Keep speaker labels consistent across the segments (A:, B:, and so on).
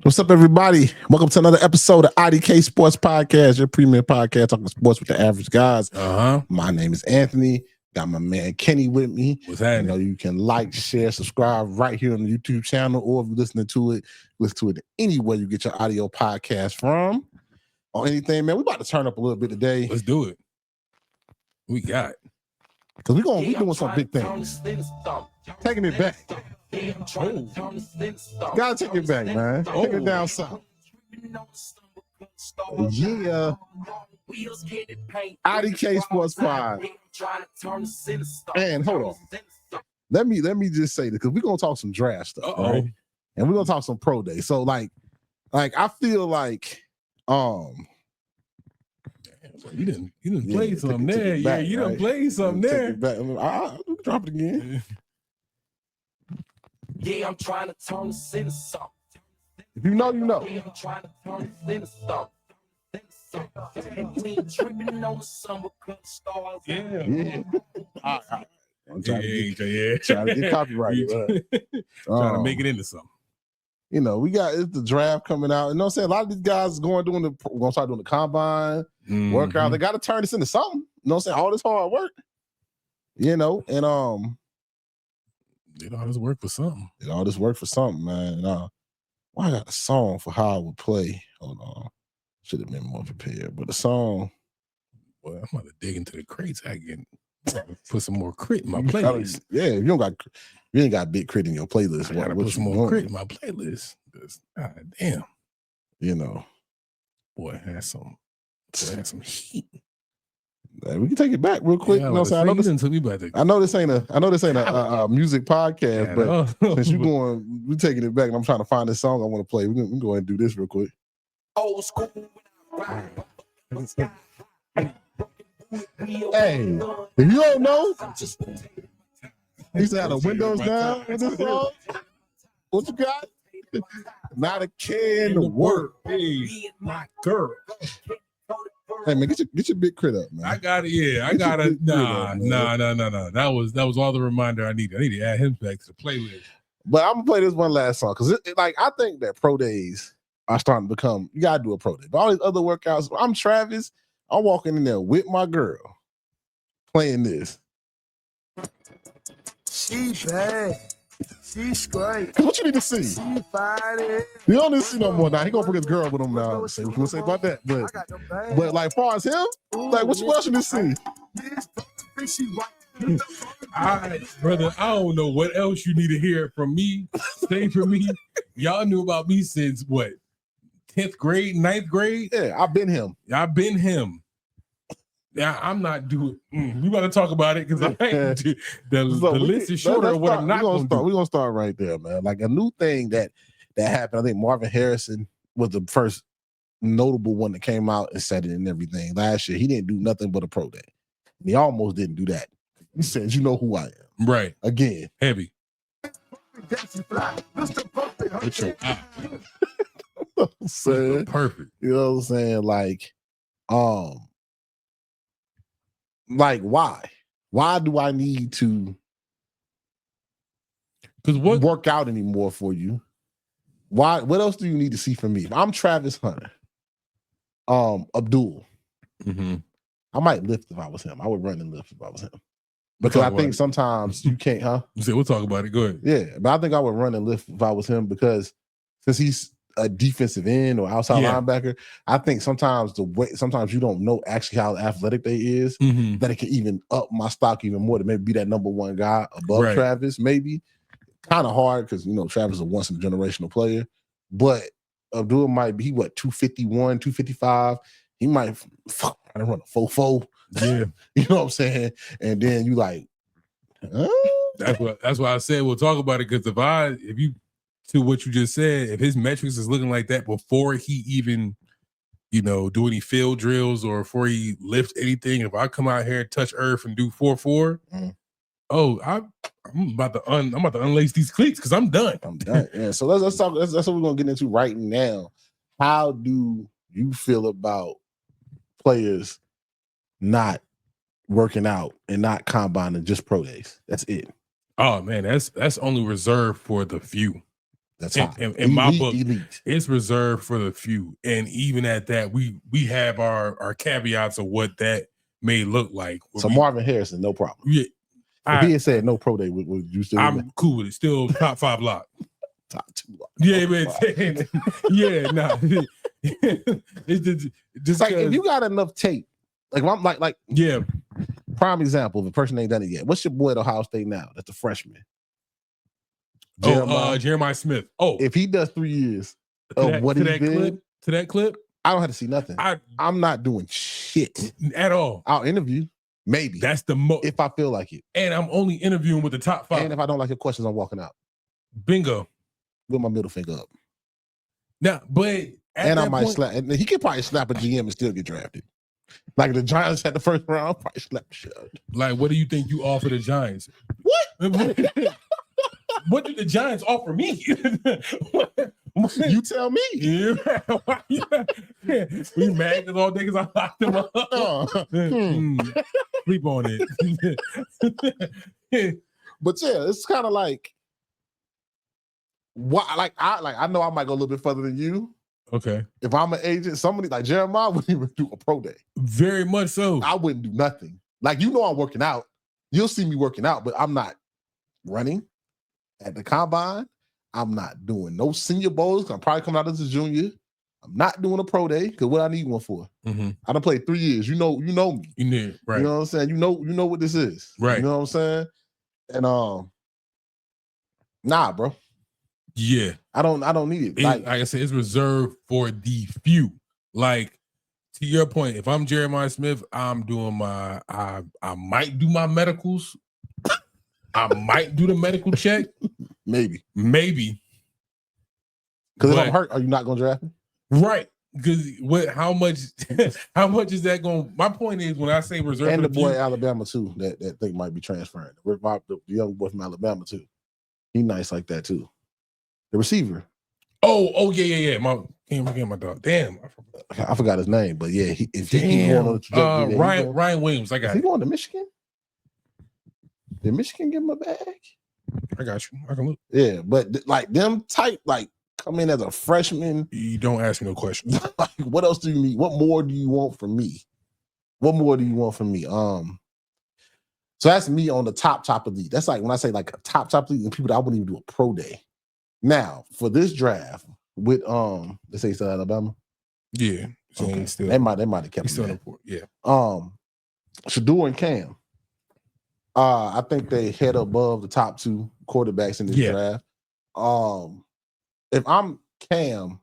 A: What's up, everybody? Welcome to another episode of IDK Sports Podcast, your premier podcast talking sports with the average guys. My name is Anthony. Got my man Kenny with me.
B: What's happening?
A: You know, you can like, share, subscribe right here on the YouTube channel, or if you're listening to it, listen to it anywhere you get your audio podcast from. Or anything, man. We about to turn up a little bit today.
B: Let's do it. We got it.
A: Because we doing some big things. Taking it back. Gotta take it back, man. Take it down south. Yeah. IDK Sports 5. And hold on. Let me just say this, because we're gonna talk some draft stuff, right? And we're gonna talk some pro day. So like I feel like
B: you didn't play something there. Yeah, you done played something there.
A: I'll drop it again.
C: Yeah, I'm trying to turn this into something.
A: If you know, you know.
C: Yeah, I'm trying to turn this into something. We ain't tripping on the summer stars.
A: Yeah. I'm trying to get copyrighted.
B: Trying to make it into something.
A: You know, it's the draft coming out. You know what I'm saying? A lot of these guys we're gonna start doing the combine, workout. They gotta turn this into something. You know what I'm saying? All this hard work. You know, and
B: did all this work for something.
A: Did all this work for something, man. Well, I got a song for how I would play. Hold on. Should have been more prepared. But the song.
B: Well, I'm about to dig into the crates. I can put some more crit in my playlist.
A: You ain't got big crit in your playlist.
B: I gotta put some more crit in my playlist. God damn.
A: You know.
B: Boy, had some heat.
A: We can take it back real quick.
B: Yeah,
A: you know what I'm saying? I know this ain't a music podcast, but since we taking it back, and I'm trying to find this song I want to play. We can go ahead and do this real quick.
C: Old school.
A: Hey, if you don't know, he used to have the windows down with this song. What you got? Not a care in the world.
B: Hey, my girl.
A: Hey man, get your big crit up, man.
B: I got it. Yeah, I got it. Nah. That was all the reminder I needed. I need to add him back to the playlist.
A: But I'm gonna play this one last song because I think that pro days are starting to become. You gotta do a pro day. But all these other workouts, I'm Travis. I'm walking in there with my girl, playing this.
D: She bad. She's great.
A: What you need to see?
D: She fine.
A: You don't need to see no more now. He gonna bring his girl with him now. Say what you want to say about that, but like far as him, like what else you need to see?
B: All right, brother. I don't know what else you need to hear from me. Stay for me. Y'all knew about me since what? 10th grade, 9th grade?
A: Yeah, I've been him.
B: Yeah, I'm not doing. We got to talk about it because the list is shorter. What I'm not going to do.
A: We're gonna start right there, man. Like a new thing that happened. I think Marvin Harrison was the first notable one that came out and said it and everything. Last year, he didn't do nothing but a pro day. He almost didn't do that. He said, "You know who I am."
B: Right.
A: Again,
B: heavy. Perfect.
A: You know what I'm saying? Like why? Why do I need to work out anymore for you? Why? What else do you need to see from me? I'm Travis Hunter. Abdul. I might lift if I was him. I would run and lift if I was him. Because I think sometimes you can't, huh?
B: We'll talk about it. Go ahead.
A: Yeah, but I think I would run and lift if I was him because since he's a defensive end or outside linebacker, I think sometimes you don't know actually how athletic they is, that it can even up my stock even more to maybe be that number one guy above Travis, maybe. Kind of hard because, you know, Travis is a once in a generational player, but Abdul might be, 251, 255. He might run a 4-4.
B: Yeah.
A: You know what I'm saying? And then you like,
B: That's why I said we'll talk about it because if you to what you just said, if his metrics is looking like that before he even, do any field drills or before he lift anything, if I come out here, touch earth and do 4-4, I'm about to unlace these cleats because I'm done.
A: Yeah. So let's talk. That's what we're gonna get into right now. How do you feel about players not working out and not combining, just pro days? That's it.
B: Oh man, that's only reserved for the few.
A: That's hot.
B: In my book,
A: elite.
B: it's reserved for the few. And even at that, we have our caveats of what that may look like.
A: So Marvin Harrison, no problem.
B: Yeah.
A: If he had said no pro day, would you still?
B: I'm cool with it. Still top 5 lock.
A: Top 2 lock.
B: Yeah, man. Yeah, nah. It's just
A: like if you got enough tape, like I'm like
B: yeah.
A: Prime example, if a person ain't done it yet. What's your boy at Ohio State now? That's the freshman.
B: Jeremiah Smith. Oh,
A: if he does 3 years of what he did
B: to that clip,
A: I don't have to see nothing. I'm not doing shit
B: at all.
A: I'll interview, maybe.
B: That's the most
A: if I feel like it.
B: And I'm only interviewing with the top 5.
A: And if I don't like your questions, I'm walking out.
B: Bingo.
A: With my middle finger up.
B: Now, but
A: and I might slap. And he could probably slap a GM and still get drafted. Like the Giants had the first round, I'll probably slap the shit out.
B: Like, what do you think you offer the Giants?
A: What?
B: What did the Giants offer me?
A: You tell me.
B: Yeah. We mad because all day because I locked them up. Sleep on it.
A: But yeah, it's kind of like what I know I might go a little bit further than you.
B: Okay.
A: If I'm an agent, somebody like Jeremiah wouldn't even do a pro day.
B: Very much so.
A: I wouldn't do nothing. Like, you know, I'm working out. You'll see me working out, but I'm not running at the combine. I'm not doing no senior bowls. I'm probably coming out as a junior. I'm not doing a pro day because what I need one for.
B: Mm-hmm.
A: I done played 3 years. You know me.
B: You know, right?
A: You know what I'm saying? You know what this is,
B: right?
A: You know what I'm saying? And nah, bro.
B: Yeah,
A: I don't need it.
B: Like I said, it's reserved for the few. Like, to your point, if I'm Jeremiah Smith, I'm doing my I might do my medicals. I might do the medical check.
A: Maybe.
B: Because
A: if I'm hurt, are you not gonna draft me?
B: Right. Because how much is that going? My point is, when I say reserve,
A: and the boy Alabama too, that thing might be transferring. The young boy from Alabama too. He nice like that too. The receiver.
B: Oh yeah. My dog. Damn,
A: I forgot his name, but yeah, if he
B: keep
A: going on the trajectory,
B: Ryan Williams. I got.
A: Is he going to Michigan? Did Michigan give him a bag?
B: I got you. I can look.
A: Yeah, but like them type, like come in as a freshman.
B: You don't ask me no questions.
A: Like, what else do you need? What more do you want from me? So that's me on the top elite. That's like when I say like a top elite, and people that I wouldn't even do a pro day. Now for this draft with let's say still Alabama.
B: Yeah, so
A: okay.
B: Still,
A: they might have kept him.
B: Yeah.
A: Shador and Cam. I think they head above the top 2 quarterbacks in this draft. If I'm Cam,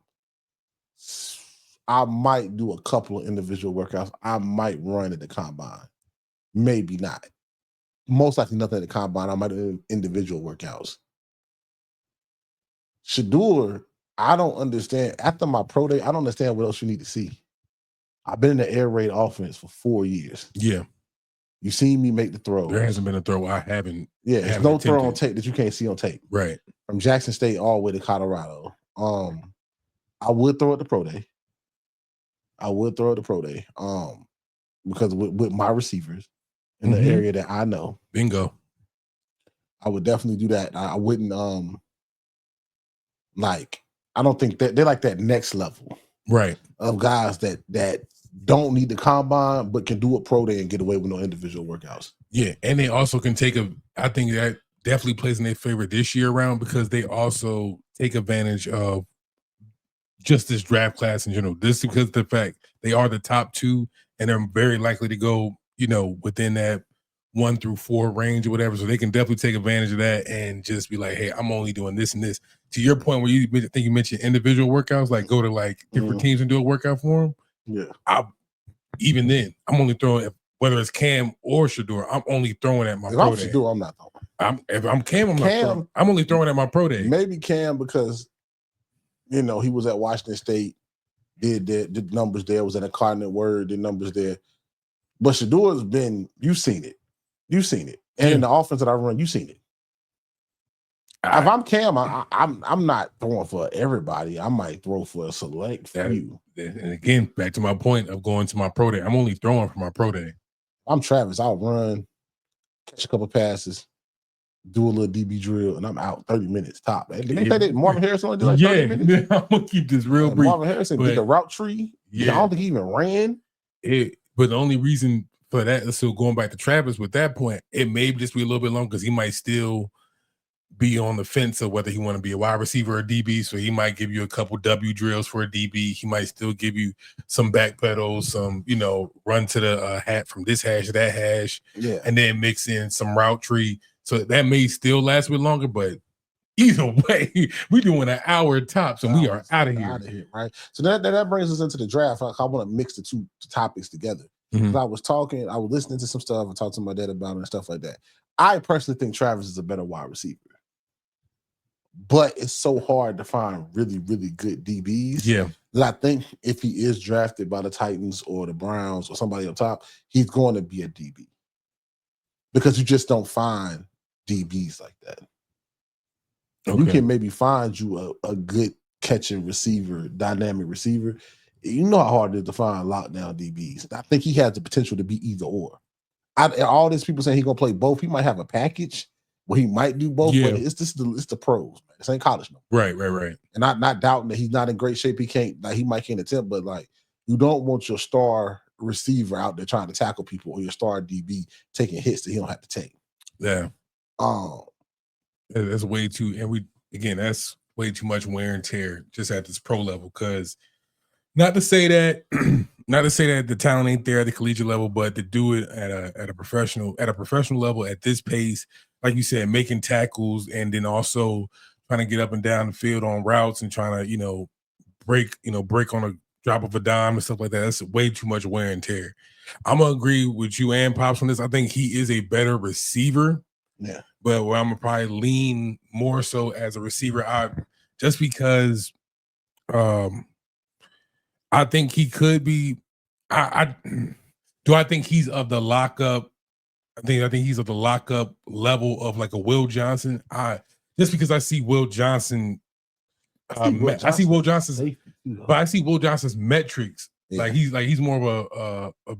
A: I might do a couple of individual workouts. I might run at the combine. Maybe not. Most likely nothing at the combine. I might do individual workouts. Shador, I don't understand. After my pro day, I don't understand what else you need to see. I've been in the air raid offense for 4 years.
B: Yeah.
A: You seen me make the throw.
B: There hasn't been a throw I haven't.
A: Yeah, there's no throw on tape that you can't see on tape.
B: Right.
A: From Jackson State all the way to Colorado. I would throw at the pro day. Because with my receivers in the area that I know.
B: Bingo.
A: I would definitely do that. I wouldn't I don't think that they're like that next level.
B: Right.
A: Of guys that don't need the combine, but can do a pro day and get away with no individual workouts.
B: Yeah, and they also can I think that definitely plays in their favor this year around because they also take advantage of just this draft class in general. This is because of the fact they are the top 2 and they're very likely to go, within that 1 through 4 range or whatever. So they can definitely take advantage of that and just be like, hey, I'm only doing this and this. To your point where you mentioned individual workouts, like go to like different teams and do a workout for them.
A: Yeah.
B: Even then, I'm only throwing, whether it's Cam or Shador, I'm only throwing at my pro day.
A: Shador, I'm not throwing.
B: If I'm Cam, I'm not throwing. I'm only throwing at my pro day.
A: Maybe Cam because, he was at Washington State, did numbers there, was at a Cardinal Word, did numbers there. But Shador's been, you've seen it. And in the offense that I run, you've seen it. If I'm Cam, I'm not throwing for everybody. I might throw for a select few.
B: And again, back to my point of going to my pro day. I'm only throwing for my pro day.
A: I'm Travis. I'll run, catch a couple passes, do a little DB drill, and I'm out 30 minutes top. Did they say that Marvin Harrison only did like 30 minutes?
B: Yeah, I'm gonna keep this real brief.
A: Marvin Harrison did the route tree. Yeah, I don't think he even ran.
B: But the only reason for that, so going back to Travis with that point, it may just be a little bit long because he might still be on the fence of whether he want to be a wide receiver or a DB. So he might give you a couple W drills for a DB. He might still give you some back pedals, some, run to the hat from this hash to that hash, and then mix in some route tree. So that may still last a bit longer, but either way, we're doing an hour tops and we are out of here.
A: Right? So that brings us into the draft. I want to mix the two topics together. Mm-hmm. I was listening to some stuff. I talked to my dad about it and stuff like that. I personally think Travis is a better wide receiver. But it's so hard to find really, really good DBs.
B: Yeah.
A: That I think if he is drafted by the Titans or the Browns or somebody up top, he's going to be a DB. Because you just don't find DBs like that. Okay. You can maybe find you a good catching receiver, dynamic receiver. You know how hard it is to find lockdown DBs. I think he has the potential to be either or. All these people saying he's going to play both. He might have a package. Well, he might do both, but it's the pros, man. This ain't college no.
B: Right.
A: And not doubting that he's not in great shape. He might can't attempt, but you don't want your star receiver out there trying to tackle people or your star DB taking hits that he don't have to take.
B: Yeah. That's way too, and that's way too much wear and tear just at this pro level. Because not to say that the talent ain't there at the collegiate level, but to do it at a professional level at this pace. Like you said, making tackles and then also trying to get up and down the field on routes and trying to, break on a drop of a dime and stuff like that. That's way too much wear and tear. I'm going to agree with you and Pops on this. I think he is a better receiver.
A: Yeah.
B: But where I'm going to probably lean more so as a receiver, just because I think he could be I think he's of the lockup. I think he's of the lockup level of like a Will Johnson. Just because I see Will Johnson, I see Will Johnson's metrics. Yeah. He's more of a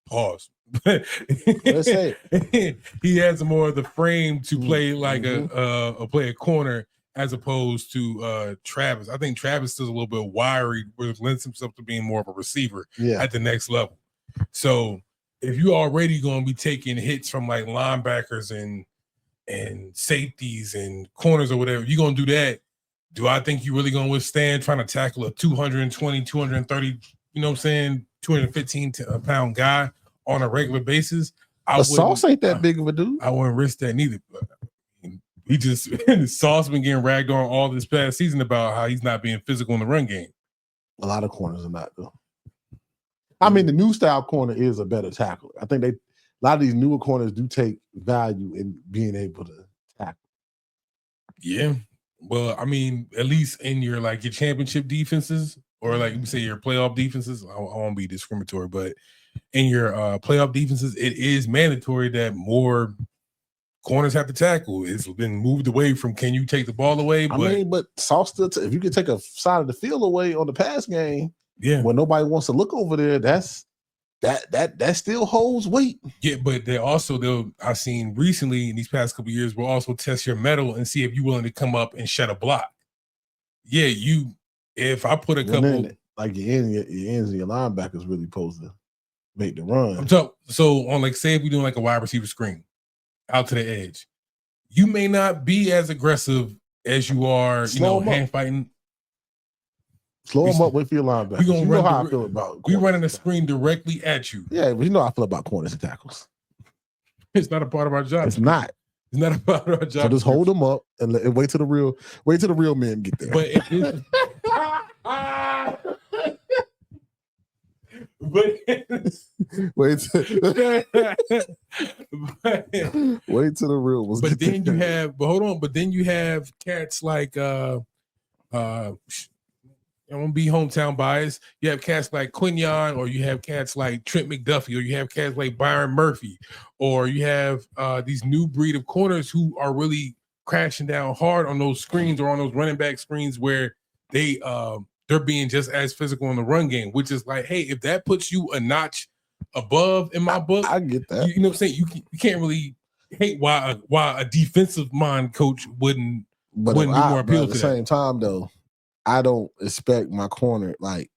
B: pause.
A: Let's say
B: he has more of the frame to play play a corner as opposed to Travis. I think Travis is a little bit wiry, which lends himself to being more of a receiver at the next level. So if you're already going to be taking hits from like linebackers and safeties and corners or whatever, you're going to do that. Do I think you're really going to withstand trying to tackle a 220, 230, 215 pound guy on a regular basis?
A: Sauce ain't that big of a dude.
B: I wouldn't risk that neither. He just Sauce been getting ragged on all this past season about how he's not being physical in the run game.
A: A lot of corners are not though. I mean, the new style corner is a better tackler. I think a lot of these newer corners do take value in being able to tackle.
B: Yeah. Well, I mean, at least in your your championship defenses, or like you say your playoff defenses, I won't be discriminatory, but in your playoff defenses, it is mandatory that more corners have to tackle. It's been moved away from can you take the ball away?
A: But Sauce still, if you can take a side of the field away on the pass game, when nobody wants to look over there, that still holds weight.
B: Yeah, but I've seen recently in these past couple of years, we'll also test your mettle and see if you're willing to come up and shut a block. Yeah, if I put a couple
A: your ends and your linebackers really supposed to make the run.
B: So on say if we're doing like a wide receiver screen out to the edge, you may not be as aggressive as you are, hand fighting.
A: Slow them up with your linebackers. You know how I feel about.
B: We're running a screen directly at you.
A: Yeah, but you know how I feel about corners and tackles.
B: It's not a part of our job.
A: It's not.
B: It's not a part of our job.
A: So just hold them up and wait till the real men get there.
B: But
A: wait till the real ones.
B: But then you have cats like I won't be hometown biased. You have cats like Quinyon, or you have cats like Trent McDuffie, or you have cats like Byron Murphy, or you have these new breed of corners who are really crashing down hard on those screens or on those running back screens where they're being just as physical in the run game, which is like, hey, if that puts you a notch above in my book,
A: I get that.
B: You know what I'm saying? You can't really hate why a defensive mind coach wouldn't
A: But
B: be more
A: at
B: appealed
A: the
B: to that.
A: same time, though, I don't expect my corner, like,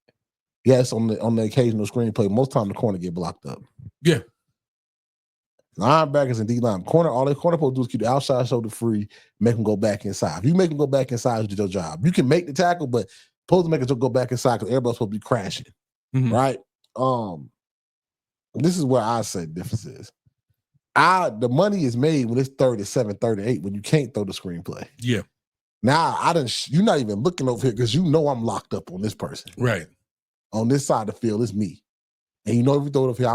A: yes, on the occasional screenplay, most time the corner get blocked up.
B: Yeah.
A: Linebackers and D-line. All the corner supposed to do is keep the outside shoulder free, make them go back inside. If you make them go back inside, you do your job. You can make the tackle, but supposed to make it go back inside because everybody's supposed to be crashing.
B: Mhm.
A: Right? This is where I say the difference is. The money is made when it's 37, 38, when you can't throw the screenplay.
B: Yeah.
A: Now you're not even looking over here because you know I'm locked up on this person.
B: Right.
A: On this side of the field, it's me. And you know if you throw it up here,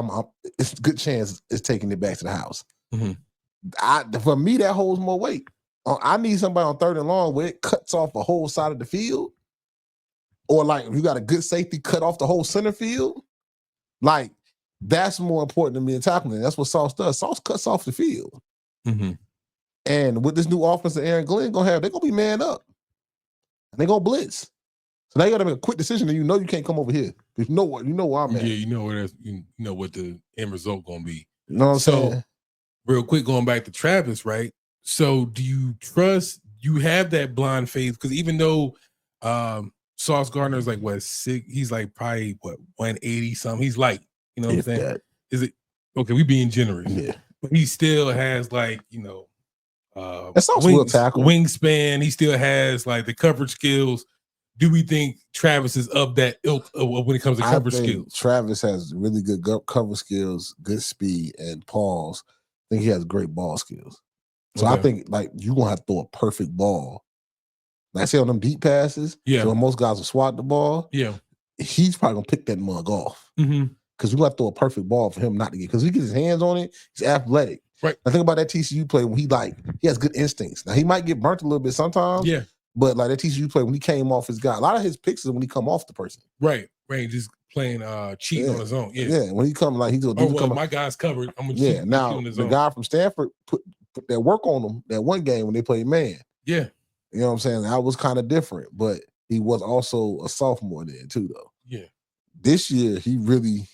A: it's a good chance it's taking it back to the house.
B: Mm-hmm.
A: For me, that holds more weight. I need somebody on 3rd and long where it cuts off a whole side of the field. Or like if you got a good safety cut off the whole center field. Like that's more important than me tackling. That's what Sauce does. Sauce cuts off the field.
B: Mm-hmm.
A: And with this new offense that Aaron Glenn they're gonna be man up. And they're gonna blitz. So now you gotta make a quick decision and you know you can't come over here. You know where I'm at.
B: Yeah, you know where you know what the end result gonna be.
A: You know what I'm saying?
B: Real quick, going back to Travis, right? So do you trust you have that blind faith? Because even though Sauce Gardner is like what 6, he's like probably what 180 something. He's light, you know what I'm saying?
A: That.
B: Is it okay? We being generous,
A: Yeah.
B: But he still has like wingspan. He still has like the coverage skills. Do we think Travis is of that ilk when it comes to coverage skills?
A: Travis has really good cover skills, good speed, and pause. I think he has great ball skills. So I think like you're gonna have to throw a perfect ball. Like I say on them deep passes, so when most guys will swat the ball, he's probably gonna pick that mug off. Because you got to throw a perfect ball for him not to get, because he gets his hands on it, he's athletic.
B: Right.
A: I think about that TCU play when he has good instincts. Now he might get burnt a little bit sometimes.
B: Yeah.
A: But like that TCU play when he came off his guy, a lot of his picks is when he come off the person.
B: Right. Just playing cheating on his own. Yeah.
A: When he come like
B: my guy's covered. I'm gonna cheat
A: now
B: on his
A: the
B: own.
A: guy from Stanford put that work on him that one game when they played man.
B: Yeah.
A: You know what I'm saying? That was kind of different, but he was also a sophomore then too, though.
B: Yeah.
A: This year he really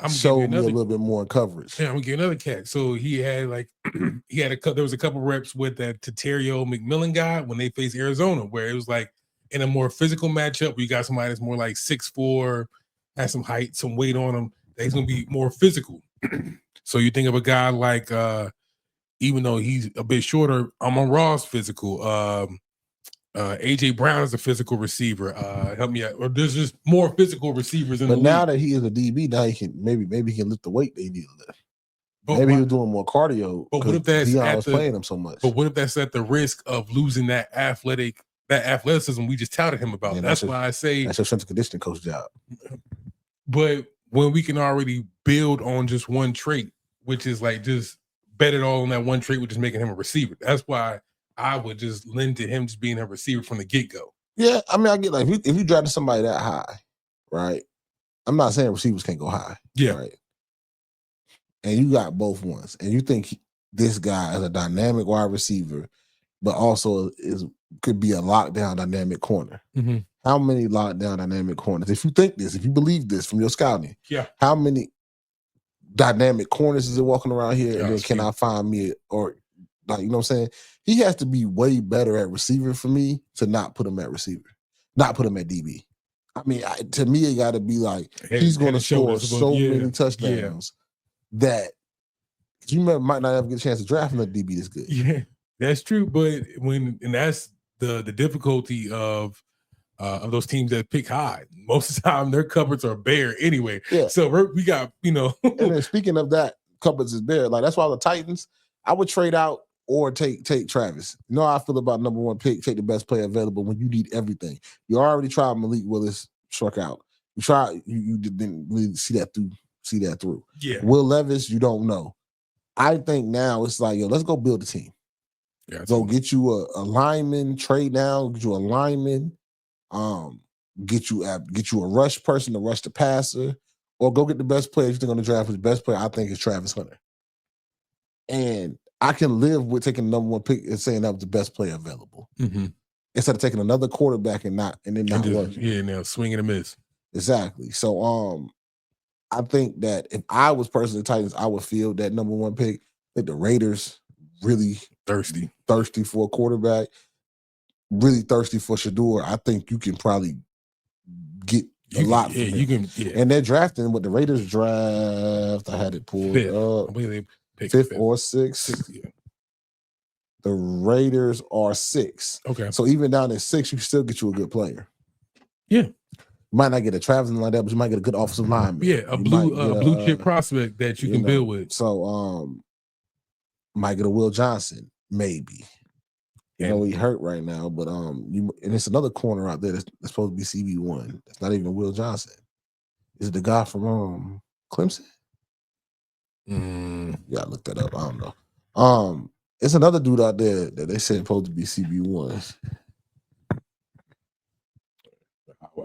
A: showed me a little bit more in coverage.
B: Yeah, I'm gonna get another cat. So he had like there was a couple reps with that Taterio McMillan guy when they faced Arizona, where it was like in a more physical matchup where you got somebody that's more like 6'4", has some height, some weight on him, that's gonna be more physical. So you think of a guy like even though he's a bit shorter, Amon Ross physical. AJ Brown is a physical receiver. Help me out. Or there's just more physical receivers in the league.
A: But now that he is a DB, now he can maybe he can lift the weight they need to lift. Maybe he was doing more cardio.
B: But what if that's
A: Deion was playing him so much?
B: But what if that's at the risk of losing that athleticism we just touted him about? That's why I say
A: that's your strength and conditioning coach job.
B: But when we can already build on just one trait, which is like just bet it all on that one trait, which is making him a receiver. That's why I would just lend to him just being a receiver from the get-go.
A: Yeah, I mean, I get like if you drafted somebody that high, right? I'm not saying receivers can't go high.
B: Yeah.
A: Right. And you got both ones. And you think this guy is a dynamic wide receiver, but also could be a lockdown dynamic corner.
B: Mm-hmm.
A: How many lockdown dynamic corners? If you think this, if you believe this from your scouting, how many dynamic corners is it walking around here? And then can I find me or like, you know what I'm saying? He has to be way better at receiver for me to not put him at receiver, not put him at DB. I mean, to me, it got to be like he's going to score so many touchdowns that you might not ever get a chance to draft another DB this good.
B: Yeah, that's true. But that's the difficulty of those teams that pick high. Most of the time, their cupboards are bare anyway.
A: Yeah.
B: So we got
A: And then speaking of that, cupboards is bare. Like that's why the Titans, I would trade out or take Travis. You know how I feel about number one pick, take the best player available when you need everything. You already tried Malik Willis, struck out. You didn't really see that through.
B: Yeah.
A: Will Levis, you don't know. I think now it's like, let's go build a team.
B: Yeah,
A: go get you a lineman, trade down, get you a lineman, get you a rush person to rush the passer, or go get the best player you think on the draft. The best player I think is Travis Hunter. And I can live with taking the number one pick and saying that was the best player available.
B: Mm-hmm.
A: Instead of taking another quarterback and not working.
B: Yeah, now swing and a miss.
A: Exactly. So I think that if I was personally the Titans, I would field that number one pick think the Raiders really
B: thirsty
A: for a quarterback, really thirsty for Shador. I think you can probably get a lot from
B: you
A: him.
B: can,
A: And they're drafting what the Raiders draft. I had it pulled
B: fifth.
A: up.
B: I believe they picked
A: Fifth or sixth.
B: Sixth, yeah.
A: The Raiders are 6.
B: Okay.
A: So even down at 6, you can still get you a good player.
B: Yeah.
A: You might not get a Travis like that, but you might get a good offensive lineman.
B: Yeah, a blue chip prospect that you can build with.
A: So might get a Will Johnson, maybe. You know, he hurt right now, but and it's another corner out there that's supposed to be CB1. That's not even a Will Johnson. Is it the guy from Clemson? Yeah, I looked that up. I don't know. It's another dude out there that they said supposed to be CB1.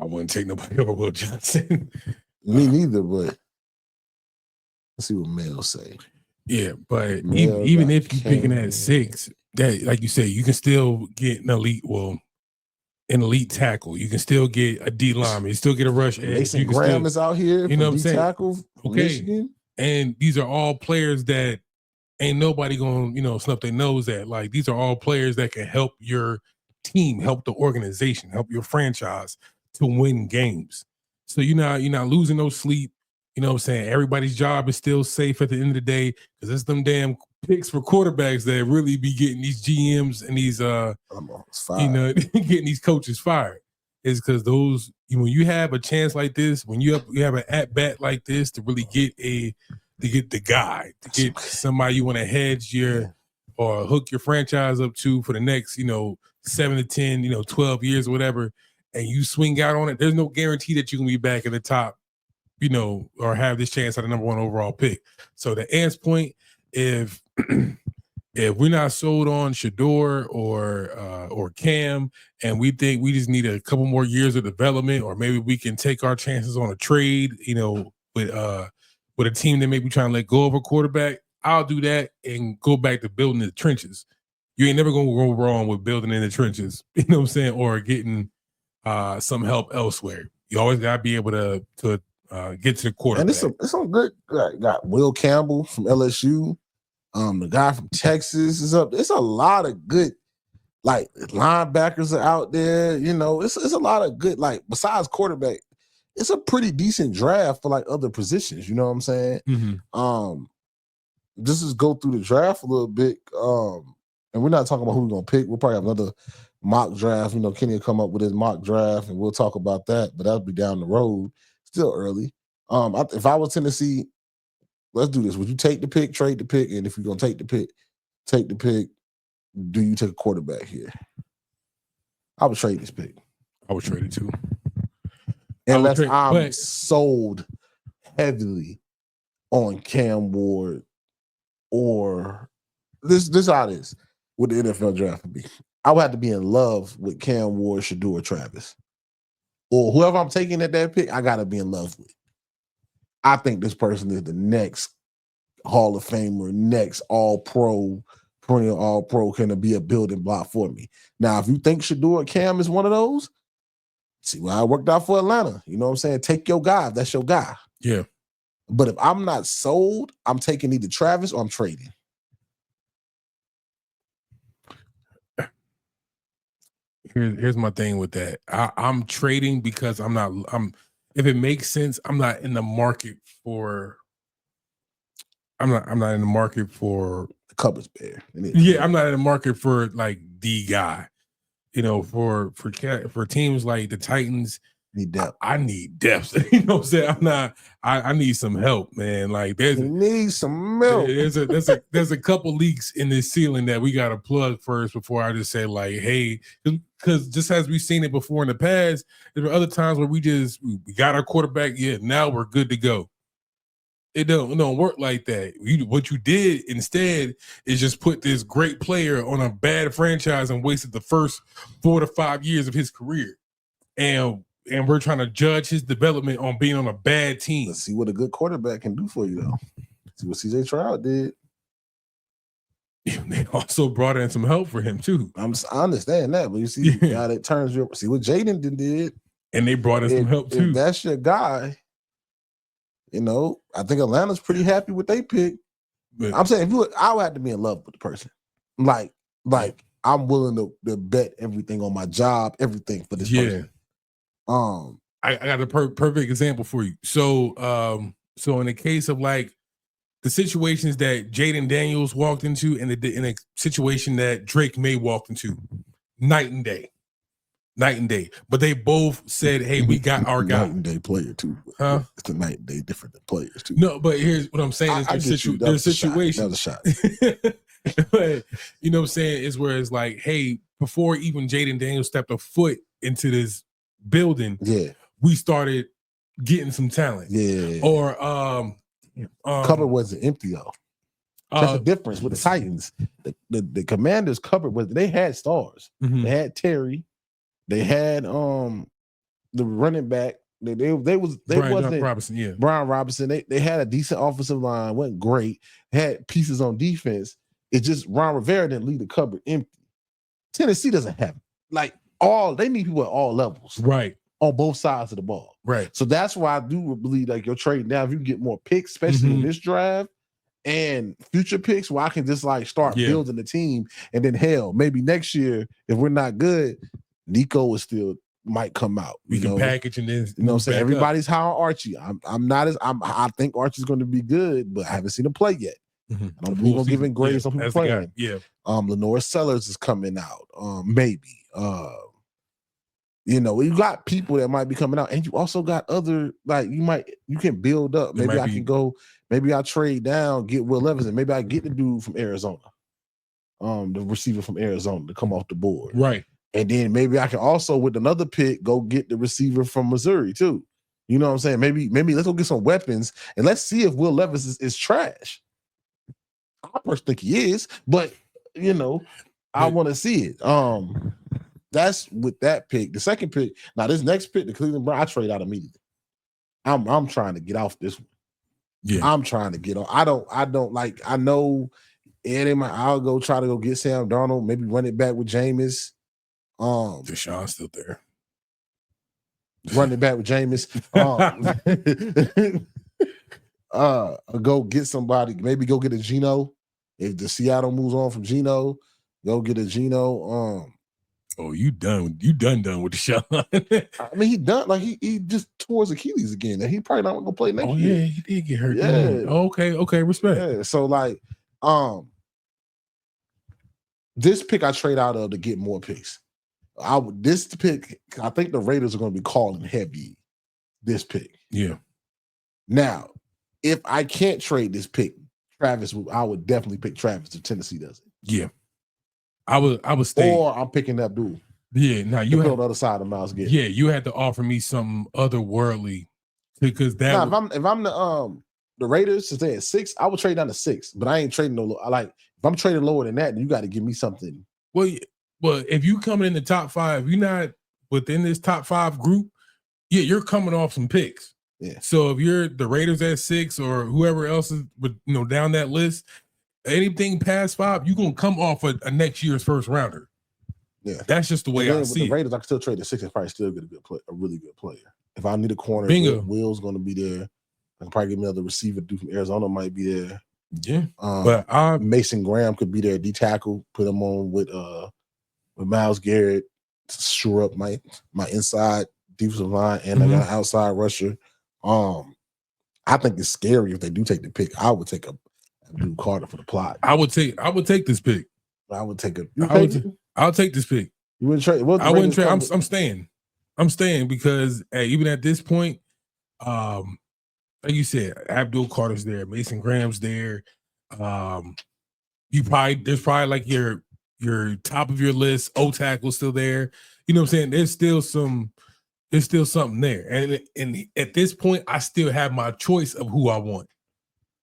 B: I wouldn't take nobody over Will Johnson.
A: Me neither, but let's see what Mel say.
B: Yeah, but even if you're picking at 6, that, like you say, you can still get an elite tackle. You can still get a D lineman. You still get a rush edge.
A: Mason Graham is out here.
B: You know what I'm saying?
A: Tackle,
B: okay.
A: Michigan.
B: And these are all players that ain't nobody gonna, snub their nose at. Like, these are all players that can help your team, help the organization, help your franchise to win games. So you're not losing no sleep. You know what I'm saying? Everybody's job is still safe at the end of the day, because it's them damn picks for quarterbacks that really be getting these GMs and these getting these coaches fired. Is because those, when you have a chance like this, when you have an at bat like this to really get the guy, to get somebody you want to hedge or hook your franchise up to for the next 7 to 10 12 years or whatever, and you swing out on it, there's no guarantee that you can be back at the top, or have this chance at the number 1 overall pick. So to Ant's point, if we're not sold on Shador or Cam, and we think we just need a couple more years of development, or maybe we can take our chances on a trade, with a team that may be trying to let go of a quarterback, I'll do that and go back to building the trenches. You ain't never gonna go wrong with building in the trenches, you know what I'm saying, or getting some help elsewhere. You always gotta be able to get to the quarterback.
A: And it's some good. Got Will Campbell from LSU. The guy from Texas is up. It's a lot of good, linebackers are out there. It's a lot of good, besides quarterback, it's a pretty decent draft for other positions. You know what I'm saying?
B: Mm-hmm.
A: Just is go through the draft a little bit. And we're not talking about who we're gonna pick. We'll probably have another mock draft. Kenny will come up with his mock draft, and we'll talk about that. But that'll be down the road. Still early. If I was Tennessee, let's do this. Would you take the pick, trade the pick? And if you're going to take the pick, do you take a quarterback here? I would trade this pick.
B: I would trade it too.
A: Unless I'm sold heavily on Cam Ward, or this how it is with the NFL draft would be. I would have to be in love with Cam Ward, Shador, Travis. Or whoever I'm taking at that pick, I got to be in love with. I think this person is the next Hall of Famer, next All-Pro, perennial All-Pro, can be a building block for me. Now, if you think Shador Cam is one of those, see why I worked out for Atlanta. You know what I'm saying? Take your guy if that's your guy.
B: Yeah.
A: But if I'm not sold, I'm taking either Travis or I'm trading.
B: Here's my thing with that. I'm trading because if it makes sense, I'm not in the market for
A: the cupboard's bare.
B: Yeah, I'm not in the market for the guy. For teams like the Titans,
A: need depth.
B: I need depth. You know what I'm saying? I need some help, man.
A: Need some milk.
B: There's a couple leaks in this ceiling that we gotta plug first before I just say hey, because just as we've seen it before in the past, there were other times where we got our quarterback, now we're good to go. It don't work like that. What you did instead is just put this great player on a bad franchise and wasted the first 4 to 5 years of his career. And we're trying to judge his development on being on a bad team.
A: Let's see what a good quarterback can do for you, though. See what CJ Stroud did.
B: They also brought in some help for him too.
A: I understand that, but you see how that turns your. See what Jaden did,
B: and they brought in some help too.
A: If that's your guy, I think Atlanta's pretty happy with their pick.
B: But
A: I'm saying I would have to be in love with the person. Like I'm willing to bet everything on my job, everything for this person.
B: I got a perfect example for you. So so in the case of like the situations that Jaden Daniels walked into and in a situation that Drake May walked into, night and day. But they both said, hey, we got our guy.
A: Night and day player too.
B: Huh?
A: It's a night and day different than players too.
B: No, but here's what I'm saying is there's situations.
A: That was a shot.
B: But you know what I'm saying is where it's like, hey, before even Jaden Daniels stepped a foot into this building, we started getting some talent. Or
A: cupboard wasn't empty though. That's the difference with the Titans. The Commanders cupboard was they had stars.
B: Mm-hmm.
A: They had Terry. They had the running back. They wasn't
B: Robinson,
A: Brian Robinson. They had a decent offensive line. Wasn't great. Had pieces on defense. It's just Ron Rivera didn't leave the cupboard empty. Tennessee doesn't have it. They need people at all levels.
B: Right.
A: On both sides of the ball.
B: Right.
A: So that's why I do believe like you're trading down. If you get more picks, especially in this drive and future picks, where I can just like start building the team. And then hell, maybe next year, if we're not good, Nico is still might come out.
B: We can package and then
A: you know what I'm saying? Everybody's high on Archie. I think Archie's going to be good, but I haven't seen him play yet.
B: Mm-hmm.
A: I don't believe I'm giving grades on who's playing. Lenore Sellers is coming out. Maybe. You know, you got people that might be coming out, and you also got other you can build up. Maybe I can go. Maybe I trade down, get Will Levis, and maybe I get the dude from Arizona, the receiver from Arizona to come off the board,
B: right?
A: And then maybe I can also with another pick go get the receiver from Missouri too. You know what I'm saying? Maybe let's go get some weapons and let's see if Will Levis is trash. I personally think he is, but you know, I want to see it. That's with that pick. The second pick. Now this next pick, the Cleveland Browns, I trade out immediately. I'm trying to get off this one. Yeah, I'm trying to get on. I don't like. I know, I'll go try to go get Sam Darnold. Maybe run it back with Jameis.
B: Deshaun's still there.
A: Run it back with Jameis. Go get somebody. Maybe go get a Geno. If the Seattle moves on from Geno, go get a Geno.
B: Oh, you done with Deshaun.
A: I mean, he done he just tore his Achilles again, and he probably not gonna play next year.
B: Yeah, he did get hurt. Yeah. Oh, okay, respect.
A: Yeah, so this pick I trade out of to get more picks. This pick, I think the Raiders are gonna be calling heavy this pick.
B: Yeah.
A: Now, if I can't trade this pick, I would definitely pick Travis if Tennessee does it.
B: Yeah. I would stay.
A: Or I'm picking that dude.
B: Yeah, now you
A: on the other side of Myles Garrett.
B: Yeah, you had to offer me something otherworldly because that.
A: If I'm the Raiders, since they at 6, I would trade down to 6. But I ain't trading no. If I'm trading lower than that, then you got to give me something.
B: Well, if you coming in the top 5, you're not within this top 5 group. Yeah, you're coming off some picks.
A: Yeah.
B: So if you're the Raiders at 6 or whoever else is down that list. Anything past 5, you're gonna come off a next year's first rounder.
A: Yeah,
B: that's just the way I see
A: the Raiders, I can still trade the 6 and probably still get a really good player. If I need a corner, Will's gonna be there. I can probably get another receiver. Dude from Arizona might be there.
B: Yeah,
A: but Mason Graham could be there. D tackle, put him on with Myles Garrett to shore up my inside defensive line, and I got an outside rusher. I think it's scary if they do take the pick. I would take a Drew Carter for the plot.
B: I would take this pick.
A: I would take
B: I'll take this pick.
A: You wouldn't trade?
B: I wouldn't trade. I'm staying. I'm staying because even at this point, like you said, Abdul Carter's there, Mason Graham's there. There's probably like your top of your list. O tackle's still there. You know what I'm saying? There's still something there. And at this point, I still have my choice of who I want.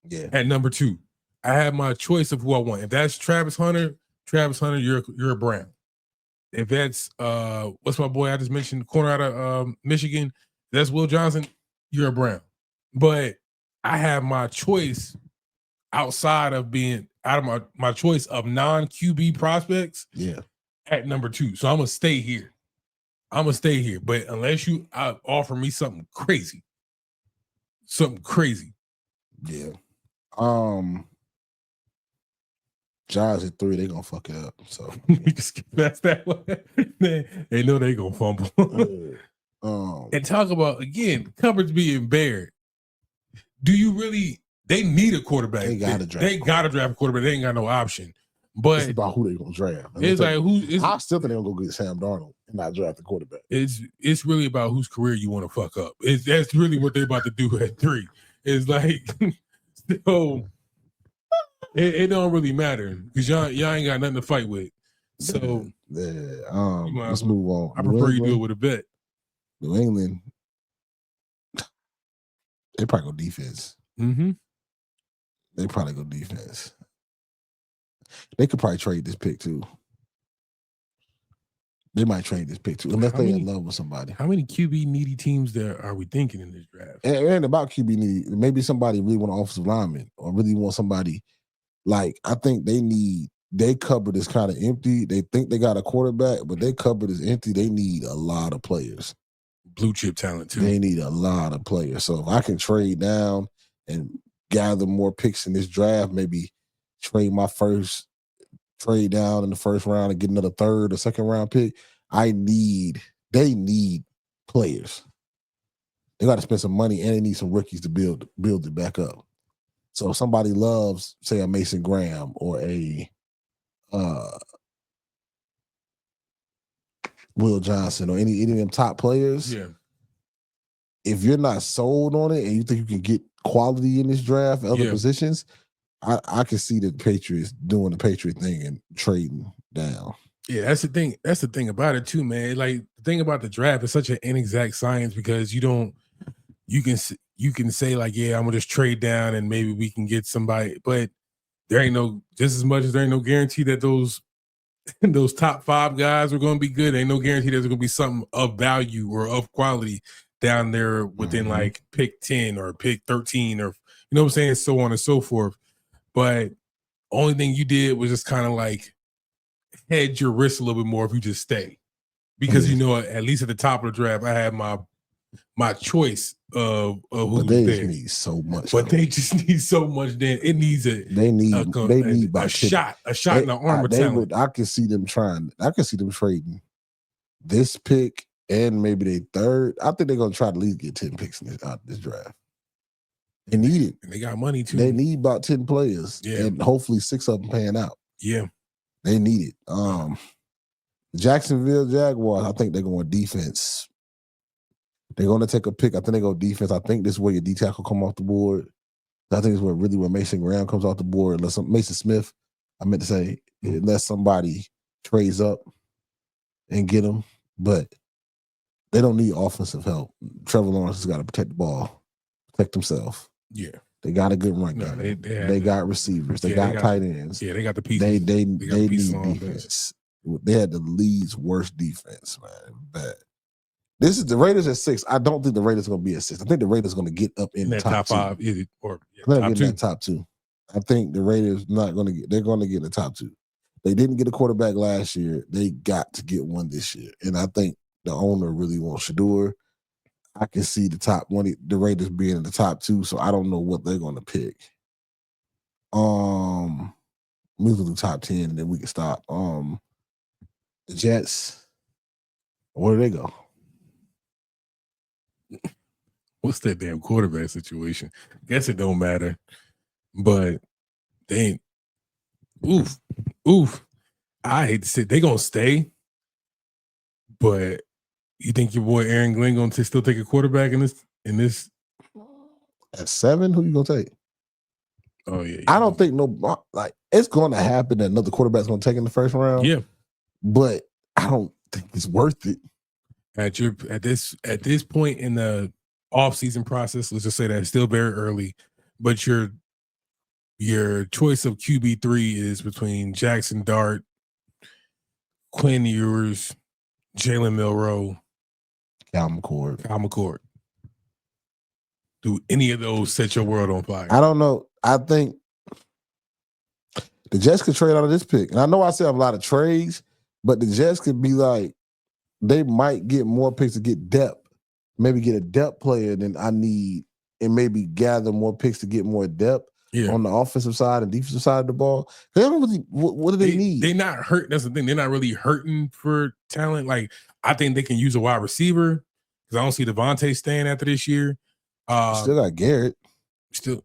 A: Yeah.
B: At number 2. I have my choice of who I want. If that's Travis Hunter, you're a Brown. If that's what's my boy I just mentioned, the corner out of Michigan, that's Will Johnson, you're a Brown. But I have my choice outside of my choice of non-QB prospects.
A: Yeah.
B: At number 2. So I'm gonna stay here. But unless you offer me something crazy.
A: Yeah. Giants at 3, they gonna fuck it up. So
B: we can skip past that one. They know they gonna fumble. And talk about again, cupboards being bared. Do you really? They need a quarterback.
A: They gotta draft.
B: They gotta draft a quarterback. They ain't got no option. But
A: it's about who they gonna draft.
B: It's like who?
A: I still think they're gonna go get Sam Darnold and not draft the quarterback.
B: It's really about whose career you want to fuck up. That's really what they're about to do at 3. It's like so. It don't really matter because y'all ain't got nothing to fight with. So
A: let's move on.
B: I prefer you do it with a bet.
A: New England, they probably go defense.
B: Mm-hmm.
A: They probably go defense. They could probably trade this pick too. They might trade this pick too, unless they're in love with somebody.
B: How many QB needy teams there are we thinking in this draft?
A: It ain't about QB needy. Maybe somebody really want an offensive lineman or really want somebody. Like, I think they cupboard is kind of empty. They think they got a quarterback, but their cupboard is empty. They need a lot of players.
B: Blue chip talent, too.
A: They need a lot of players. So if I can trade down and gather more picks in this draft, maybe trade my first trade down in the first round and get another third or second round pick, they need players. They got to spend some money and they need some rookies to build it back up. So if somebody loves, say, a Mason Graham or a Will Johnson or any of them top players, if you're not sold on it and you think you can get quality in this draft at other positions, I can see the Patriots doing the Patriot thing and trading down.
B: Yeah, that's the thing. That's the thing about it too, man. Like the thing about the draft is such an inexact science because you can say like, yeah, I'm gonna just trade down and maybe we can get somebody, but there ain't no just as much as there ain't no guarantee that those top 5 guys are gonna be good. Ain't no guarantee there's gonna be something of value or of quality down there within like pick 10 or pick 13 or you know what I'm saying, so on and so forth. But only thing you did was just kind of like hedge your risk a little bit more if you just stay. Because you know, at least at the top of the draft, I had my choice of who
A: but they
B: there.
A: just need so much.
B: But they just need so much. Then it needs a shot in the arm of talent.
A: I can see them trying. I can see them trading this pick and maybe they third. I think they're gonna try to at least get 10 picks in this draft. They need it.
B: And they got money too.
A: They need about 10 players.
B: Yeah.
A: And hopefully 6 of them paying out.
B: Yeah.
A: They need it. Jacksonville Jaguars, I think they're going defense. They're going to take a pick. I think they go defense. I think this is where your D tackle come off the board. I think it's where Mason Graham comes off the board. Unless Mason Smith, I meant to say, unless somebody trades up and get him. But they don't need offensive help. Trevor Lawrence has got to protect the ball, protect himself.
B: Yeah.
A: They got a good run game. They got receivers. They got tight ends.
B: Yeah, they got the pieces.
A: They need defense. They had the league's worst defense, man. Bad. This is the Raiders at 6. I don't think the Raiders are going to be at 6. I think the Raiders are going to get up in the top
B: 5 or
A: top 2. I think the Raiders not going to get. They're going to get in the top 2. They didn't get a quarterback last year. They got to get one this year, and I think the owner really wants Shador. I can see the Raiders being in the top 2, so I don't know what they're going to pick. Move to the top 10, and then we can stop. The Jets, where do they go?
B: What's that damn quarterback situation? Guess it don't matter, but they ain't. Oof. I hate to say they gonna stay, but you think your boy Aaron Glenn gonna still take a quarterback in this?
A: At 7, who you gonna take?
B: Oh yeah.
A: I don't think it's going to happen that another quarterback's going to take in the first round.
B: Yeah,
A: but I don't think it's worth it.
B: At this point in the off-season process, let's just say that it's still very early, but your choice of QB3 is between Jackson Dart, Quinn Ewers, Jalen Milroe,
A: Cal McCord.
B: Do any of those set your world on fire?
A: I don't know. I think the Jets could trade out of this pick. And I know I said a lot of trades, but the Jets could be like, they might get more picks to get depth. Maybe get a depth player than I need and maybe gather more picks to get more depth. on the offensive side and defensive side of the ball. They don't really. What do they need?
B: They're not hurt. That's the thing. They're not really hurting for talent. Like I think they can use a wide receiver because I don't see Devontae staying after this year.
A: Still got Garrett.
B: Still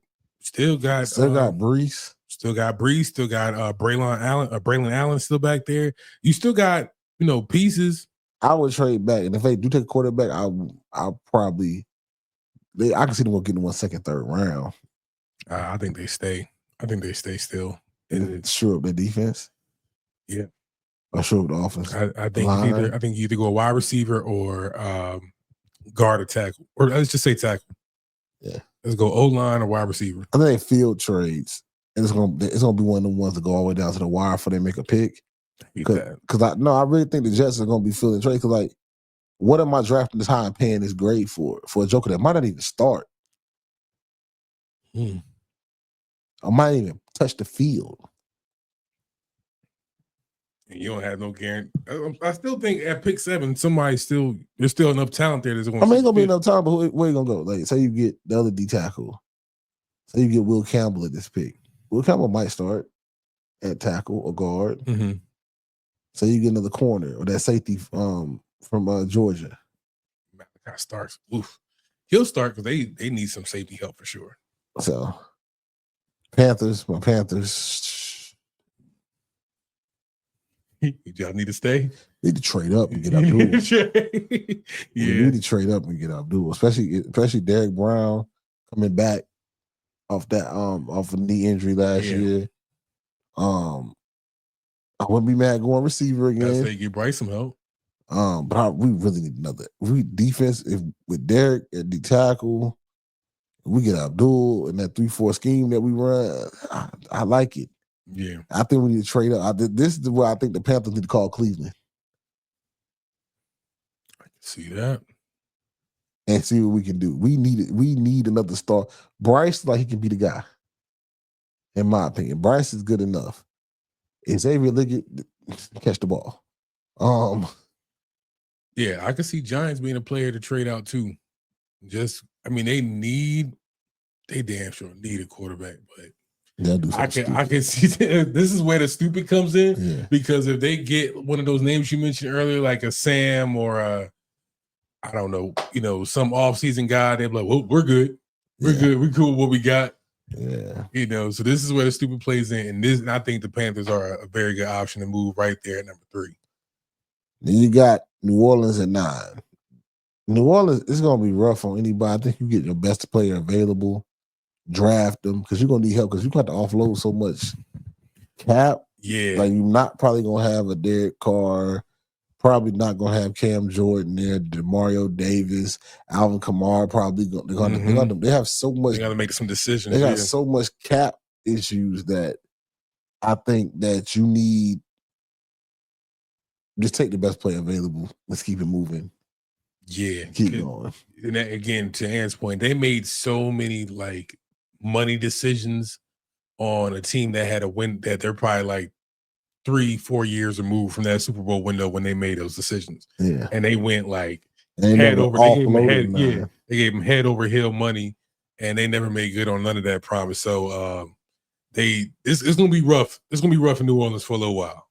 A: got
B: got
A: Brees.
B: Still got Brees. Still got Braylon Allen still back there. You still got pieces.
A: I would trade back, and if they do take a quarterback, I'll probably. I can see them getting 1 second, third round.
B: I think they stay. I think they stay still.
A: And sure up their defense.
B: Yeah.
A: Or sure up the offense.
B: I think you either go a wide receiver or guard or tackle. Or let's just say tackle.
A: Yeah.
B: Let's go O-line or wide receiver.
A: I think they field trades. And it's gonna be one of the ones that go all the way down to the wire before they make a pick. Because I really think the Jets are gonna be fielding trades. Because like, what am I drafting this high and paying this grade for a joker that might not even start? I might even touch the field.
B: And you don't have no guarantee. I still think at pick 7, there's still enough talent there. There's
A: ain't gonna be enough time, but where you gonna go? Like, say you get the other D tackle. Say you get Will Campbell at this pick. Will Campbell might start at tackle or guard.
B: Mm-hmm.
A: So you get another corner or that safety from Georgia.
B: Malachi Starks. Oof. He'll start because they need some safety help for sure.
A: So my Panthers.
B: Y'all need to stay?
A: Need to trade up and get Abdul. You need to trade up and get Abdul, especially Derek Brown coming back off a knee injury last year. I wouldn't be mad going receiver again.
B: I say give Bryce some help.
A: But we really need another defense. If with Derek at the tackle, we get Abdul in that 3-4 scheme that we run. I like it.
B: Yeah,
A: I think we need to trade up. This is where I think the Panthers need to call Cleveland.
B: I can see that
A: and see what we can do. We need another star. Bryce, like he can be the guy. In my opinion, Bryce is good enough. Xavier Liggett catch the ball.
B: Yeah, I could see Giants being a player to trade out too. They damn sure need a quarterback, but I can see this is where the stupid comes in because if they get one of those names you mentioned earlier, like a Sam or I don't know, some offseason guy, they're like, well, we're good. We're good. We're cool with what we got.
A: Yeah.
B: So this is where the stupid plays in. And I think the Panthers are a very good option to move right there at number 3.
A: Then you got New Orleans at 9. New Orleans, it's going to be rough on anybody. I think you get your best player available, draft them, because you're going to need help because you got to offload so much cap.
B: Yeah.
A: Like, you're not probably going to have a Derek Carr, probably not going to have Cam Jordan there, DeMario Davis, Alvin Kamara probably they have so much.
B: They got to make some decisions.
A: They got so much cap issues that I think that you need just take the best player available. Let's keep it moving.
B: Yeah.
A: Keep going.
B: And that, again, to Ann's point, they made so many like money decisions on a team that had a win that they're probably like 3-4 years removed from that Super Bowl window when they made those decisions.
A: Yeah.
B: And they went like head over. They gave them head over heel money, and they never made good on none of that promise. So it's gonna be rough. It's gonna be rough in New Orleans for a little while.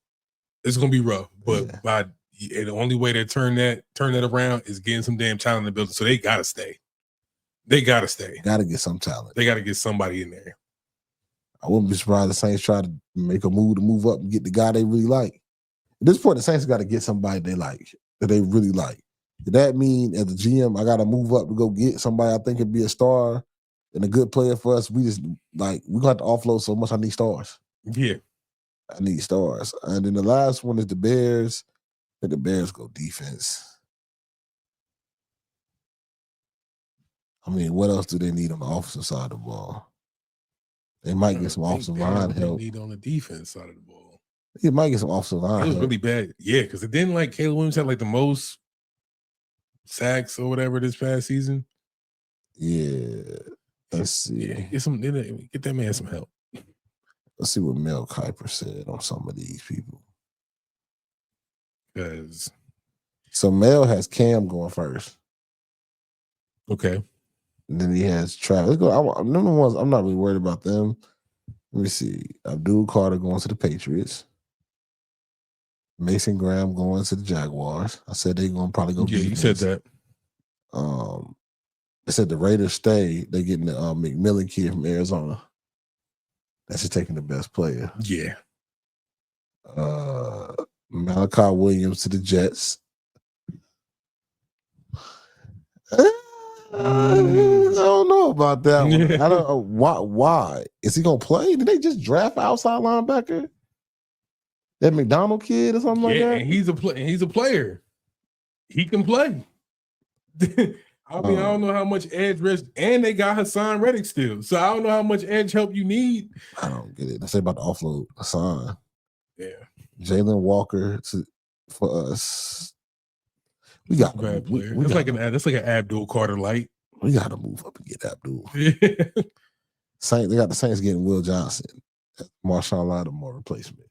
B: It's gonna be rough, but the only way to turn that around is getting some damn talent in the building. So they gotta stay. Got to get some talent. They got to get somebody in there.
A: I wouldn't be surprised the Saints try to make a move to move up and get the guy they really like. At this point, the Saints got to get somebody they like, that they really like. Does that mean as a GM, I got to move up to go get somebody I think could be a star and a good player for us? We got to offload so much. I need stars.
B: Yeah.
A: I need stars. And then the last one is the Bears. I think the Bears go defense. I mean, what else do they need on the offensive side of the ball? They might get some offensive line help.
B: They need on the defense side of the ball.
A: They might get some offensive line help.
B: It was really bad. Yeah, because it didn't like Caleb Williams had like the most sacks or whatever this past season.
A: Yeah. Let's see.
B: Yeah, get that man some help.
A: Let's see what Mel Kiper said on some of these people.
B: So
A: Mel has Cam going first.
B: Okay.
A: And then he has Travis. Let's go. Number ones, I'm not really worried about them. Let me see. Abdul Carter going to the Patriots. Mason Graham going to the Jaguars. I said they're gonna probably go.
B: Yeah,
A: defense.
B: you said that.
A: They said the Raiders stay. They're getting the McMillan kid from Arizona. That's just taking the best player.
B: Yeah.
A: Malachi Williams to the Jets. I don't know about that one. I don't know why. Is he gonna play? Did they just draft outside linebacker? That McDonald kid or something like that?
B: And he's a player. He can play. I mean, I don't know how much edge rush, and they got Hassan Reddick still. So I don't know how much edge help you need.
A: I don't get it. I say about the offload Hassan.
B: Yeah.
A: Jalen Walker for us. We got
B: bad player. That's like an Abdul Carter light.
A: We got to move up and get Abdul.
B: Yeah.
A: They got the Saints getting Will Johnson, Marshawn Lattimore replacement.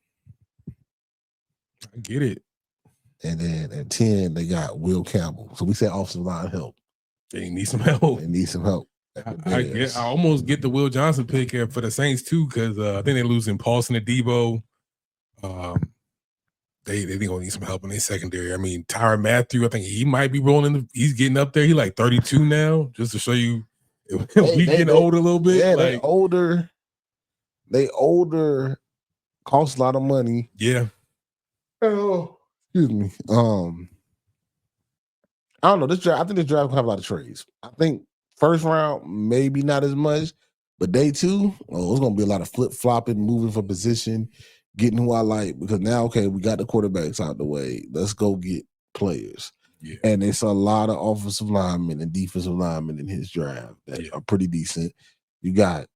B: I get it.
A: And then at 10, they got Will Campbell. So we said offensive line help.
B: They need some help.
A: They need some help.
B: I almost get the Will Johnson pick for the Saints too, because I think they're losing Paulson and Debo. They gonna need some help in their secondary. I mean, Tyrann Mathieu, I think he might be rolling. He's getting up there. He's like 32 now, just to show you we getting older a little bit.
A: Yeah,
B: like,
A: they older. They older. Cost a lot of money.
B: Yeah.
A: Oh, excuse me. I don't know. This draft, I think this draft will have a lot of trades. I think first round, maybe not as much, but day two, it's gonna be a lot of flip-flopping, moving for position, getting who I like, because now, okay, we got the quarterbacks out the way. Let's go get players.
B: Yeah.
A: And it's a lot of offensive linemen and defensive linemen in his draft that are pretty decent. You got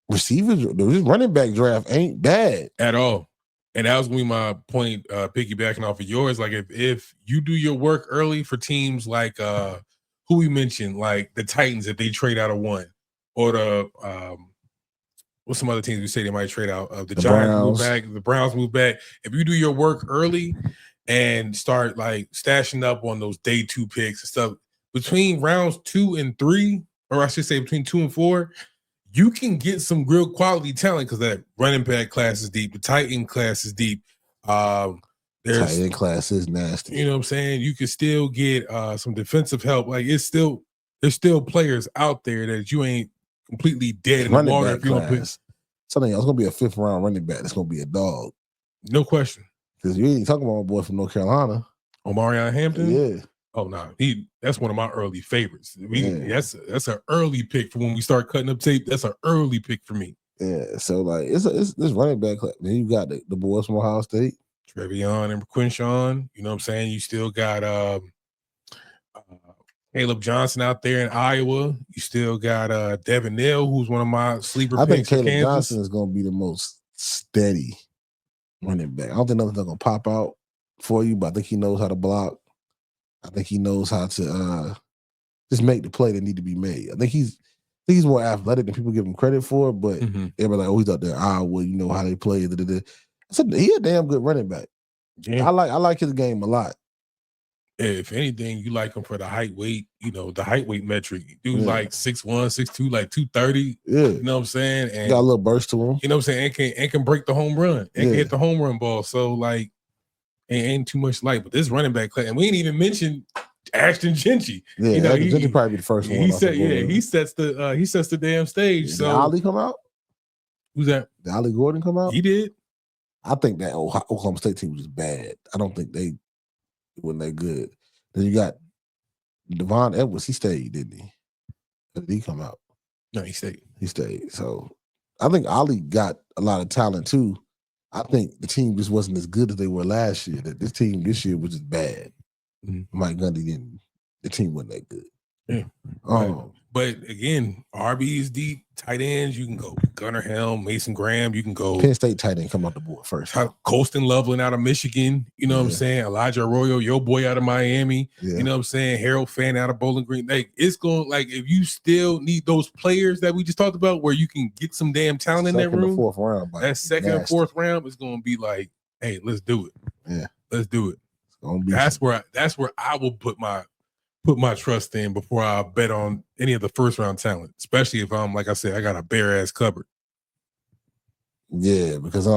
A: receivers. This running back draft ain't bad
B: at all. And that was gonna be my point, piggybacking off of yours. Like if you do your work early for teams like who we mentioned, like the Titans, if they trade out of one, or the what's some other teams we say they might trade out of, the Giants move back, the Browns move back. If you do your work early and start like stashing up on those day two picks and stuff between rounds 2 and 3, or I should say between 2 and 4. You can get some real quality talent because that running back class is deep. The tight end class is deep. There's
A: tight end class is nasty.
B: You know what I'm saying? You can still get some defensive help. Like there's still players out there that you ain't completely dead in the water. If you don't pick
A: something else, gonna be a 5th round running back. That's gonna be a dog.
B: No question.
A: Because you ain't talking about my boy from North Carolina,
B: Omarion Hampton.
A: Yeah.
B: Oh no, that's one of my early favorites. That's an early pick for when we start cutting up tape. That's an early pick for me.
A: Yeah, so like it's this running back. Then you got the boys from Ohio State,
B: Trevion and Quinshawn. You know what I'm saying? You still got Caleb Johnson out there in Iowa. You still got Devin Neal, who's one of my sleeper picks.
A: I think Caleb Johnson is going to be the most steady running back. I don't think nothing's going to pop out for you, but I think he knows how to block. I think he knows how to just make the play that need to be made. I think he's more athletic than people give him credit for, but everybody like, oh, he's out there, Iowa, you know how they play. So he a damn good running back. Yeah. I like his game a lot.
B: If anything, you like him for the height weight, the height weight metric. Dude's like 6'1", 6'2", like 230.
A: Yeah.
B: You know what I'm saying? And
A: got a little burst to him.
B: You know what I'm saying? And can break the home run. And can hit the home run ball. So like ain't too much light. But this running back class, and we ain't even mentioned Ashton Gentry.
A: Yeah, Ashton Gentry probably be the first one.
B: He sets the damn stage.
A: Did
B: so
A: Ali come out?
B: Who's that?
A: Did Ali Gordon come out?
B: He did.
A: I think that Oklahoma State team was just bad. I don't think they wasn't that good. Then you got Devon Edwards. He stayed, didn't he? Did he come out?
B: No, he stayed.
A: He stayed. So I think Ali got a lot of talent too. I think the team just wasn't as good as they were last year. That this team this year was just bad. Mike Gundy didn't. The team wasn't that good.
B: Yeah. But again, RB is deep. Tight ends, you can go Gunnar Helm, Mason Graham. You can go
A: Penn State tight end come off the board first.
B: Colston Loveland out of Michigan. You know what I'm saying? Elijah Arroyo, your boy out of Miami.
A: Yeah.
B: You know what I'm saying? Harold Fan out of Bowling Green. Like it's going if you still need those players that we just talked about, where you can get some damn talent in that room.
A: 4th round.
B: That second and 4th round is going to be like, hey, let's do it.
A: Yeah,
B: let's do it. That's where I will put my put my trust in before I bet on any of the first round talent, especially if I'm, like I said, I got a bare ass cupboard.
A: Yeah, because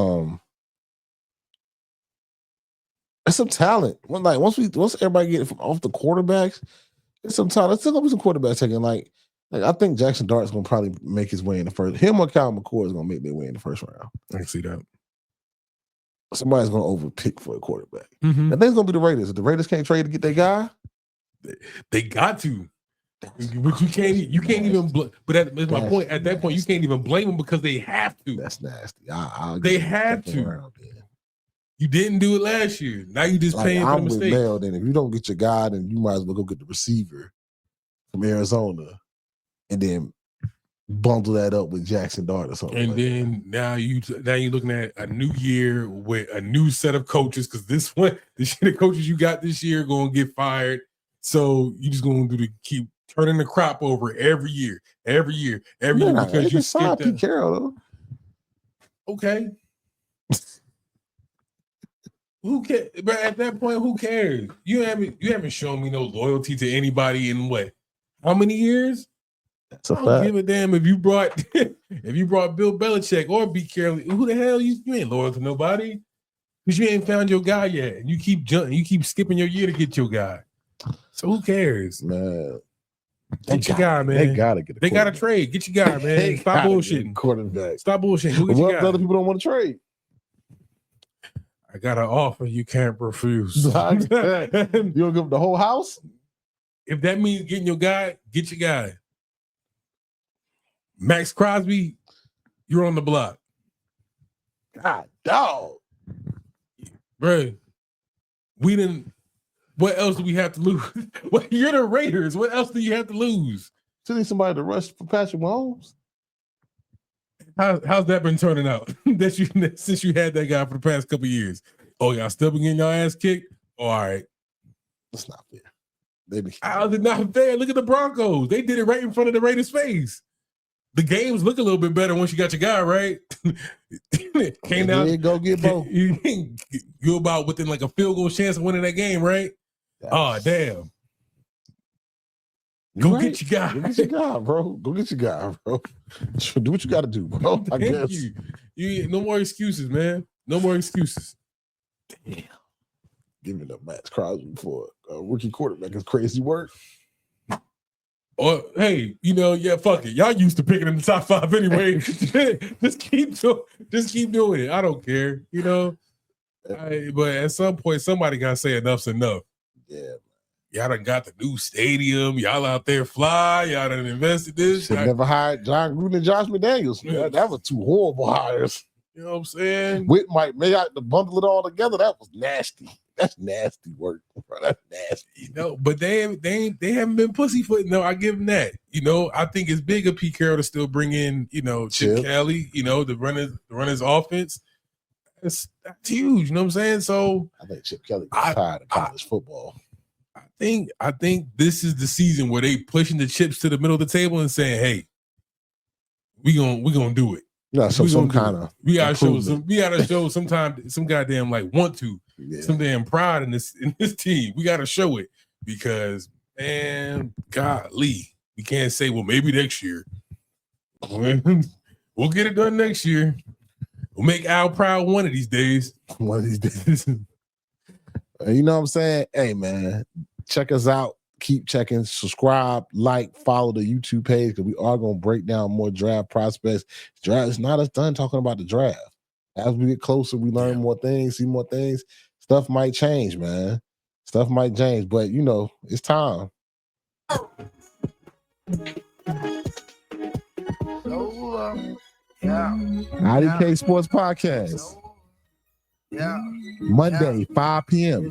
A: it's some talent. Once everybody get off the quarterbacks, it's some talent. It's still gonna be some quarterbacks taking like I think Jackson Dart's gonna probably make his way in the first. Him or Kyle McCord is gonna make their way in the first round.
B: I can see that.
A: Somebody's gonna overpick for a quarterback.
B: Mm-hmm.
A: And then it's gonna be the Raiders. If the Raiders can't trade to get their guy,
B: they got to. But you can't even. But that's my point. At that point, you can't even blame them because they have to.
A: That's nasty.
B: They had to. You didn't do it last year. Now you just paying for the mistake.
A: Mel, then if you don't get your guy, then you might as well go get the receiver from Arizona, and then bundle that up with Jackson Dart or something.
B: And then now you're looking at a new year with a new set of coaches because the shit of coaches you got this year going to get fired. So you just going to keep turning the crop over every year because you skipped
A: Pete Carroll though.
B: Okay. Who cares? But at that point, who cares? You haven't shown me no loyalty to anybody in what? How many years?
A: That's a
B: I don't
A: fact.
B: give a damn if you brought Bill Belichick or Pete Carroll. Who the hell you ain't loyal to nobody because you ain't found your guy yet. And you keep skipping your year to get your guy. So who cares,
A: man?
B: Get your guy, man.
A: They gotta get.
B: They gotta trade. Get your guy, man. Stop bullshitting.
A: Quarterback.
B: Stop bullshitting.
A: What other people don't want to trade?
B: I got an offer you can't refuse.
A: You don't give them the whole house?
B: If that means getting your guy, get your guy. Max Crosby, you're on the block.
A: God, dog.
B: Bro, we didn't. What else do we have to lose? Well, you're the Raiders. What else do you have to lose?
A: Still need somebody to rush for Patrick Mahomes.
B: How's that been turning out? Since you had that guy for the past couple of years. Oh, y'all still been getting your ass kicked? Oh, all right.
A: That's not fair.
B: How's it not fair? Look at the Broncos. They did it right in front of the Raiders' face. The games look a little bit better once you got your guy, right? Came down.
A: Go get both.
B: You about within like a field goal chance of winning that game, right? Oh, damn. Go get your guy.
A: Go get your guy, bro. Go get your guy, bro. Do what you got to do, bro. I guess.
B: You no more excuses, man. No more excuses.
A: Damn. Giving up Max Crosby for a rookie quarterback is crazy work.
B: Or hey, fuck it. Y'all used to picking in the top 5 anyway. just keep doing it. I don't care, but at some point, somebody gotta say enough's enough.
A: Yeah.
B: Y'all done got the new stadium. Y'all out there fly. Y'all done invested this.
A: Should never hired John Gruden and Josh McDaniels.
B: Yeah.
A: That was 2 horrible hires.
B: You know what I'm saying?
A: Whit might may have to bundle it all together. That was nasty. That's nasty work, bro. That's nasty.
B: But they haven't been pussyfooting. No, I give them that. I think it's big of Pete Carroll to still bring in, Chip Kelly, to run his offense. That's huge. You know what I'm saying? So
A: I think Chip Kelly got tired of college football.
B: I think this is the season where they pushing the chips to the middle of the table and saying, "Hey, we gonna do it."
A: Yeah, so some kind of
B: we gotta show some goddamn want to some damn pride in this team. We gotta show it because man, golly, we can't say well maybe next year. We'll get it done next year. We'll make Al proud one of these days.
A: One of these days. You know what I'm saying? Hey man. Check us out. Keep checking. Subscribe, like, follow the YouTube page because we are going to break down more draft prospects. Draft is not us done talking about the draft. As we get closer, we learn more things, see more things. Stuff might change, man. Stuff might change, but it's time. IDK Sports Podcast.
D: Yeah.
A: Monday, 5 p.m.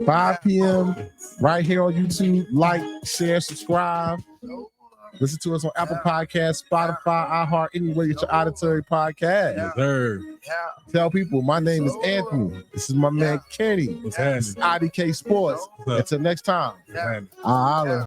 A: 5 p.m. right here on YouTube. Like, share, subscribe. Listen to us on Apple Podcasts, Spotify, iHeart, anywhere you get your auditory podcast.
B: Yes, sir.
A: Tell people my name is Anthony. This is my man Kenny.
B: What's happening?
A: This is IDK Sports. Until next time. I'll holler.